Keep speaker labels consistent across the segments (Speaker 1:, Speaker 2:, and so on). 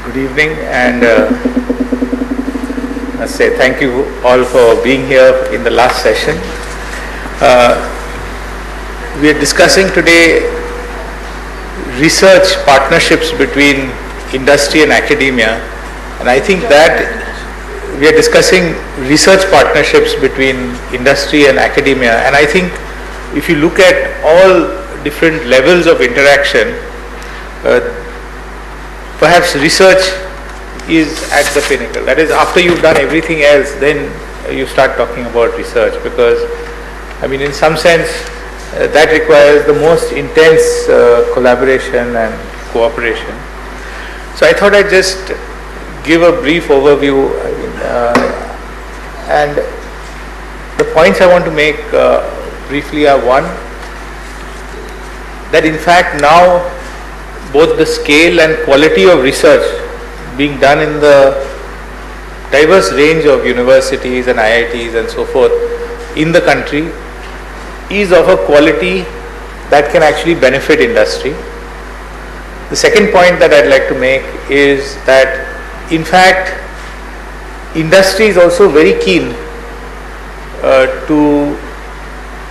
Speaker 1: Good evening, and I say thank you all for being here in the last session. We are discussing today research partnerships between industry and academia, and I think that we are discussing research partnerships between industry and academia, and I think if you look at all different levels of interaction, perhaps research is at the pinnacle. That is, after you've done everything else, then you start talking about research, because I mean, in some sense, that requires the most intense collaboration and cooperation. So I thought I'd just give a brief overview, and the points I want to make briefly are: one, that in fact now both the scale and quality of research being done in the diverse range of universities and IITs and so forth in the country is of a quality that can actually benefit industry. The second point that I'd like to make is that in fact industry is also very keen to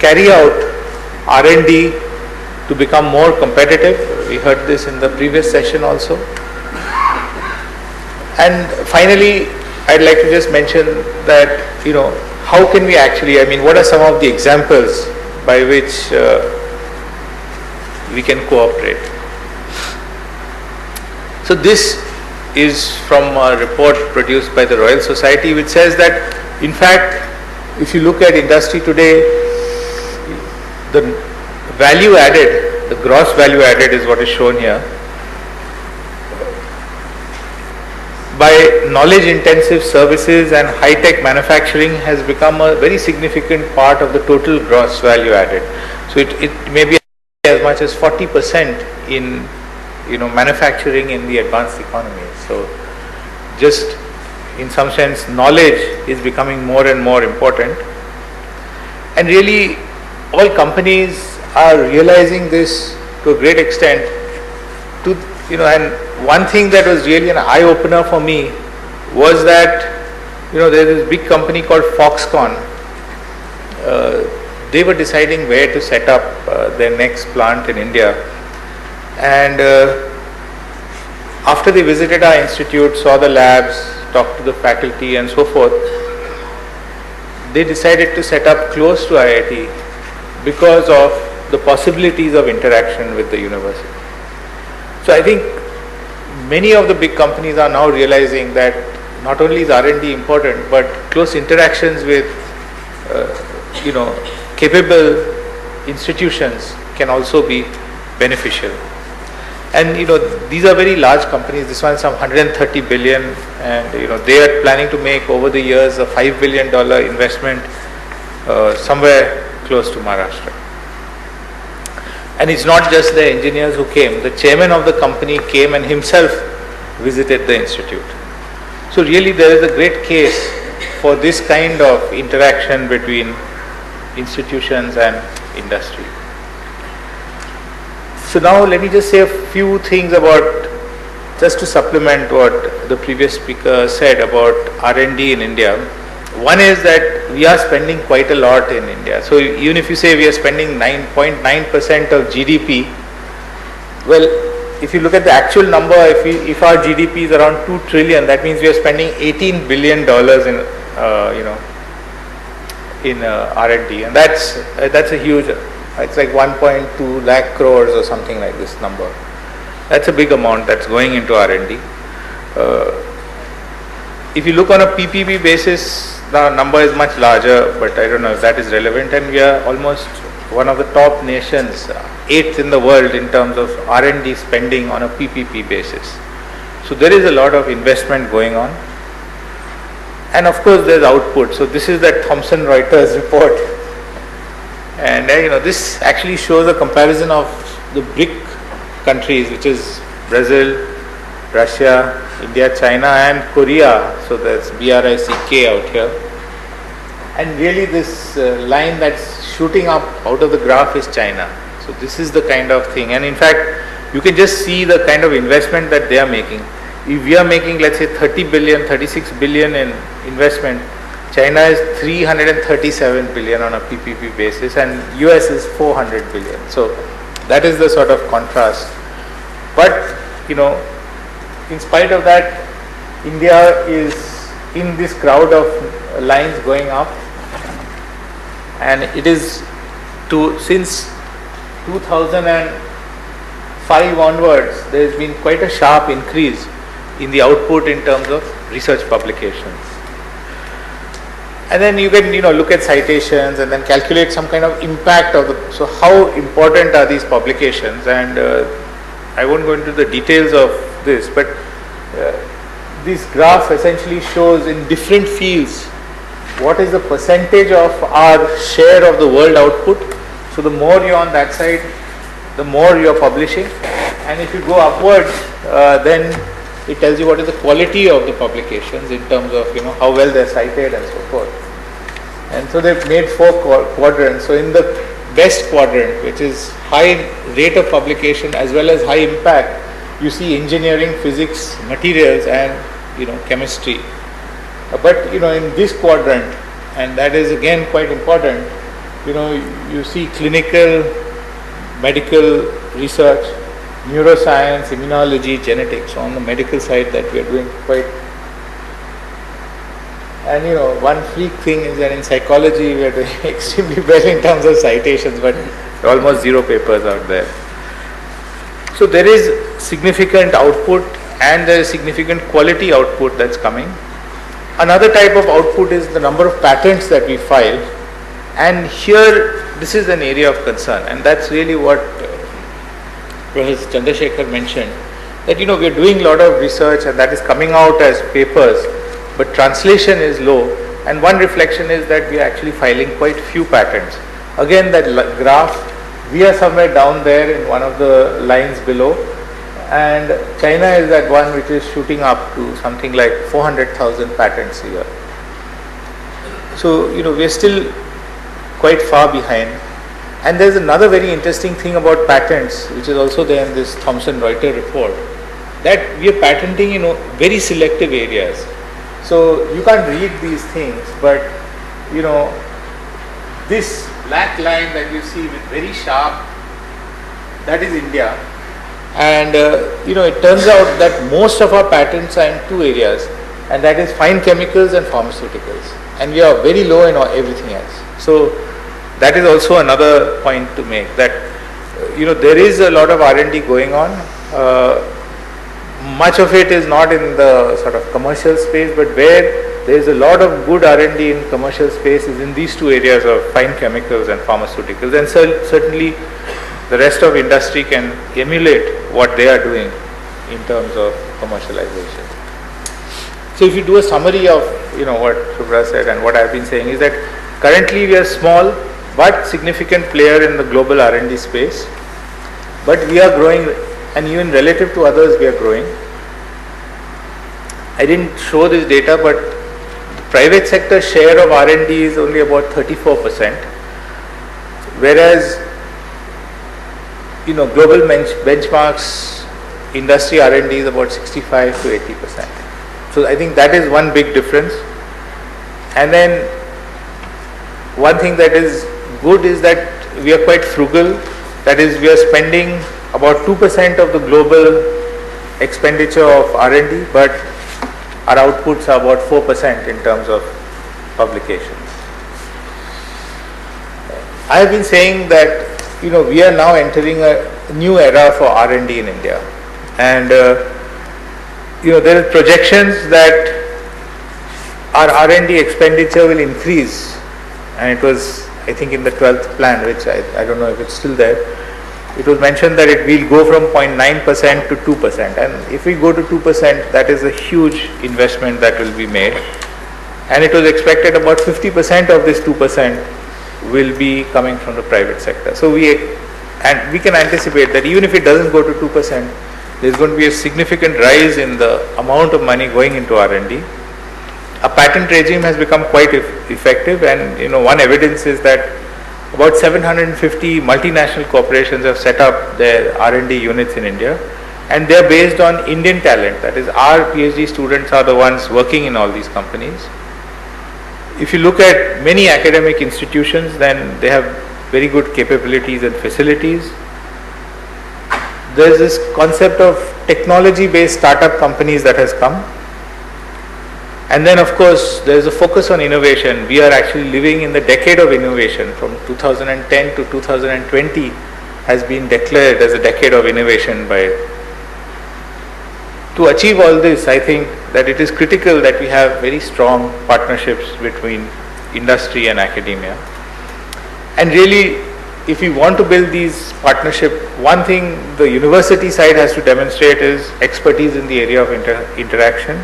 Speaker 1: carry out R&D to become more competitive. We heard this in the previous session also. And finally, I'd like to just mention that, how can we actually, what are some of the examples by which we can cooperate? So this is from a report produced by the Royal Society, which says that, in fact, if you look at industry today, the value added, the gross value added is what is shown here. By knowledge intensive services and high tech manufacturing has become a very significant part of the total gross value added. So it may be as much as 40% in manufacturing in the advanced economy. So just in some sense knowledge is becoming more and more important, and really all companies are realizing this to a great extent. And one thing that was really an eye opener for me was that there's this big company called Foxconn. They were deciding where to set up their next plant in India, and after they visited our institute, saw the labs, talked to the faculty and so forth, they decided to set up close to IIT because of the possibilities of interaction with the university. So I think many of the big companies are now realizing that not only is R&D important, but close interactions with capable institutions can also be beneficial. And these are very large companies. This one is some 130 billion, and they are planning to make over the years a $5 billion investment somewhere close to Maharashtra. And it's not just the engineers who came. The chairman of the company came and himself visited the institute. So really there is a great case for this kind of interaction between institutions and industry. So now let me just say a few things about, just to supplement what the previous speaker said about R&D in India. One is that we are spending quite a lot in India. So even if you say we are spending 9.9% of GDP, well, if you look at the actual number, if our GDP is around 2 trillion, that means we are spending $18 billion in R&D, and that's a huge. It's like 1.2 lakh crores or something like this number. That's a big amount that's going into R&D. If you look on a PPP basis, the number is much larger, but I don't know if that is relevant, and we are almost one of the top nations, 8th in the world in terms of R&D spending on a PPP basis. So there is a lot of investment going on, and of course there's output. So this is that Thomson Reuters report, and this actually shows a comparison of the BRIC countries, which is Brazil, Russia, India, China and Korea. So there's BRICK out here, and really this line that's shooting up out of the graph is China. So this is the kind of thing, and in fact you can just see the kind of investment that they are making. if we are making, let's say, 30 billion, 36 billion in investment, China is 337 billion on a PPP basis, and US is 400 billion. So that is the sort of contrast. But, in spite of that, India is in this crowd of lines going up, and it is since 2005 onwards, there has been quite a sharp increase in the output in terms of research publications. And then you can look at citations and then calculate some kind of impact of so how important are these publications, and I won't go into the details of this, but this graph essentially shows in different fields what is the percentage of our share of the world output. So the more you're on that side, the more you're publishing, and if you go upwards, then it tells you what is the quality of the publications in terms of how well they're cited and so forth. And so they've made 4 quadrants. So in the best quadrant, which is high rate of publication as well as high impact, you see engineering, physics, materials, and chemistry. But in this quadrant, and that is again quite important, you see clinical, medical research, neuroscience, immunology, genetics. So on the medical side, that we are doing quite. And one freak thing is that in psychology we are doing extremely well in terms of citations, but almost 0 papers out there. So there is significant output and there is significant quality output that's coming. Another type of output is the number of patents that we file, and here this is an area of concern, and that's really what Professor Chandrasekhar mentioned, that we are doing a lot of research and that is coming out as papers, but translation is low, and one reflection is that we are actually filing quite few patents. Again, that graph, we are somewhere down there in one of the lines below, and China is that one which is shooting up to something like 400,000 patents a year. So we are still quite far behind. And there's another very interesting thing about patents, which is also there in this Thomson Reuters report, that we are patenting very selective areas. So you can't read these things, but this black line that you see with very sharp, that is India. And it turns out that most of our patents are in 2 areas, and that is fine chemicals and pharmaceuticals, and we are very low in everything else. So that is also another point to make, that there is a lot of R&D going on. Much of it is not in the sort of commercial space, but where there is a lot of good R&D in commercial space is in these 2 areas of fine chemicals and pharmaceuticals, and certainly the rest of industry can emulate what they are doing in terms of commercialization. So if you do a summary of what Shubhra said and what I have been saying, is that currently we are small but significant player in the global R&D space, but we are growing, and even relative to others we are growing. I didn't show this data, but the private sector share of R&D is only about 34%, whereas global benchmarks industry R&D is about 65 to 80%. So I think that is one big difference. And then one thing that is good is that we are quite frugal. That is, we are spending about 2% of the global expenditure of R&D, but our outputs are about 4% in terms of publications. I have been saying that we are now entering a new era for R&D in India, and there are projections that our R&D expenditure will increase, and it was, I think, in the 12th plan, which I don't know if it's still there, it was mentioned that it will go from 0.9% to 2%, and if we go to 2%, that is a huge investment that will be made, and it was expected about 50% of this 2% will be coming from the private sector. So we can anticipate that even if it doesn't go to 2%, there's going to be a significant rise in the amount of money going into R&D. A patent regime has become quite effective, and one evidence is that about 750 multinational corporations have set up their R&D units in India, and they are based on Indian talent. That is, our PhD students are the ones working in all these companies. If you look at many academic institutions, then they have very good capabilities and facilities. There is this concept of technology-based startup companies that has come. And then of course there is a focus on innovation. We are actually living in the decade of innovation. From 2010 to 2020 has been declared as a decade of innovation by. To achieve all this, I think that it is critical that we have very strong partnerships between industry and academia. And really, if we want to build these partnerships, one thing the university side has to demonstrate is expertise in the area of interaction.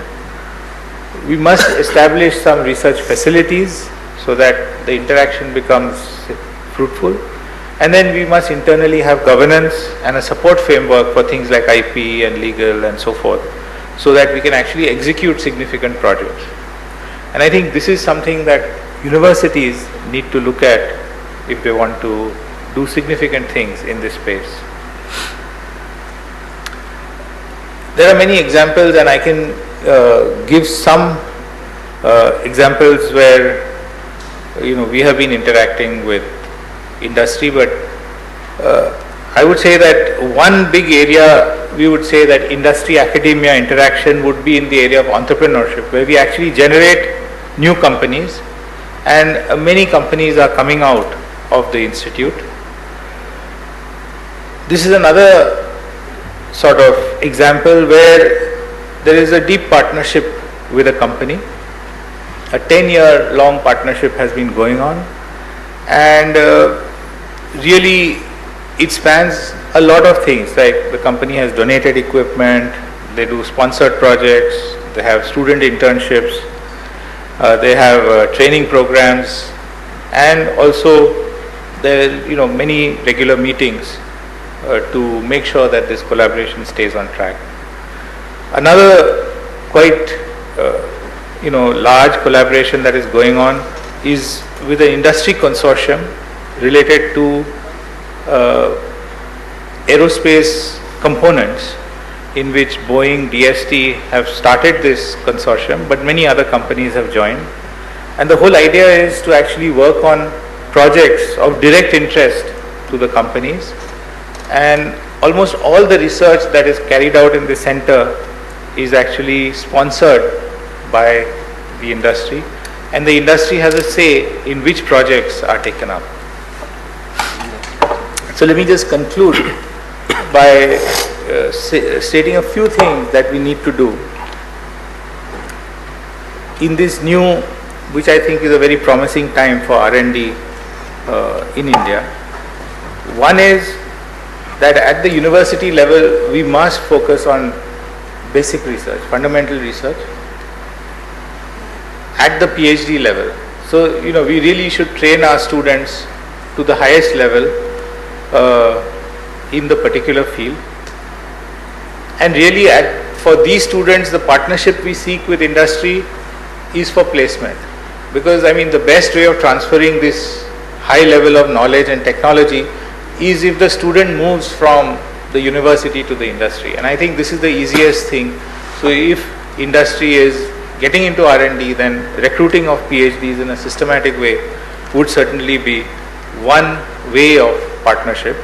Speaker 1: We must establish some research facilities so that the interaction becomes fruitful. And then we must internally have governance and a support framework for things like IP and legal and so forth, so that we can actually execute significant projects. And I think this is something that universities need to look at if they want to do significant things in this space. There are many examples, and I can give some examples where we have been interacting with industry, but I would say that one big area, we would say that industry academia interaction would be in the area of entrepreneurship, where we actually generate new companies, and many companies are coming out of the institute. This is another sort of example where there is a deep partnership with a company. A 10-year long partnership has been going on, and really it spans a lot of things. Like the company has donated equipment, they do sponsored projects, they have student internships, they have training programs, and also there are many regular meetings to make sure that this collaboration stays on track. Another quite large collaboration that is going on is with an industry consortium related to aerospace components, in which Boeing, DST have started this consortium, but many other companies have joined. And the whole idea is to actually work on projects of direct interest to the companies, and almost all the research that is carried out in the center is actually sponsored by the industry, and the industry has a say in which projects are taken up. So let me just conclude by stating a few things that we need to do in this new, which I think is a very promising time for R&D in India. One is that at the university level we must focus on basic research, fundamental research at the PhD level. So we really should train our students to the highest level in the particular field. And really for these students, the partnership we seek with industry is for placement, because the best way of transferring this high level of knowledge and technology is if the student moves from the university to the industry, and I think this is the easiest thing. So if industry is getting into R&D, then recruiting of PhDs in a systematic way would certainly be one way of partnership.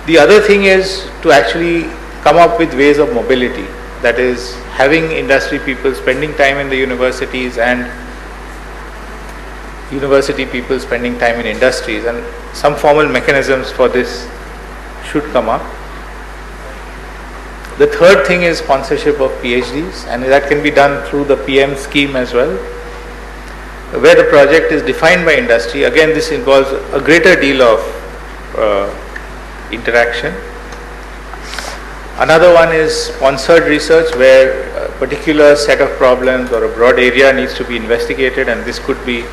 Speaker 1: The other thing is to actually come up with ways of mobility, that is having industry people spending time in the universities and university people spending time in industries, and some formal mechanisms for this should come up. The third thing is sponsorship of PhDs, and that can be done through the PM scheme as well, where the project is defined by industry. Again, this involves a greater deal of interaction. Another one is sponsored research, where a particular set of problems or a broad area needs to be investigated, and this could be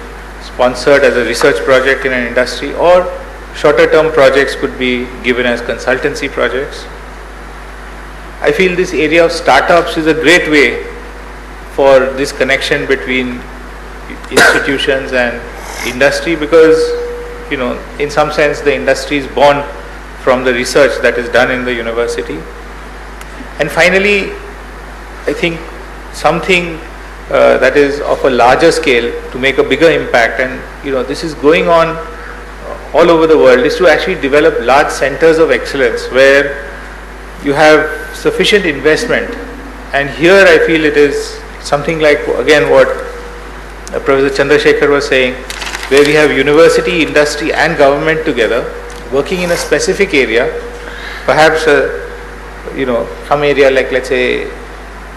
Speaker 1: sponsored as a research project in an industry, or shorter term projects could be given as consultancy projects. I feel this area of startups is a great way for this connection between institutions and industry, because in some sense the industry is born from the research that is done in the university, And finally, I think something that is of a larger scale to make a bigger impact, and this is going on all over the world, is to actually develop large centers of excellence where you have sufficient investment. And here I feel it is something like, again, what Professor Chandrasekhar was saying, where we have university, industry and government together working in a specific area, perhaps some area like, let's say,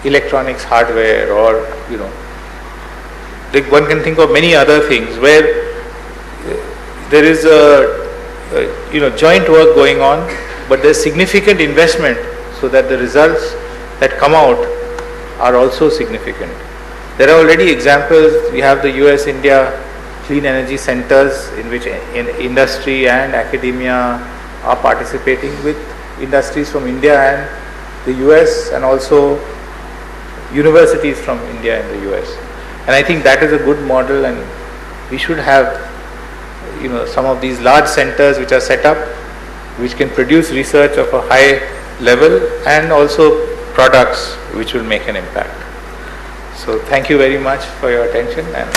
Speaker 1: electronics, hardware, or like one can think of many other things where there is a joint work going on, but there's significant investment so that the results that come out are also significant. There are already examples. We have the US-India Clean Energy Centers in which industry and academia are participating with industries from India and the US, and also universities from India and the US. And I think that is a good model, and we should have some of these large centers which are set up, which can produce research of a high level and also products which will make an impact. So thank you very much for your attention. And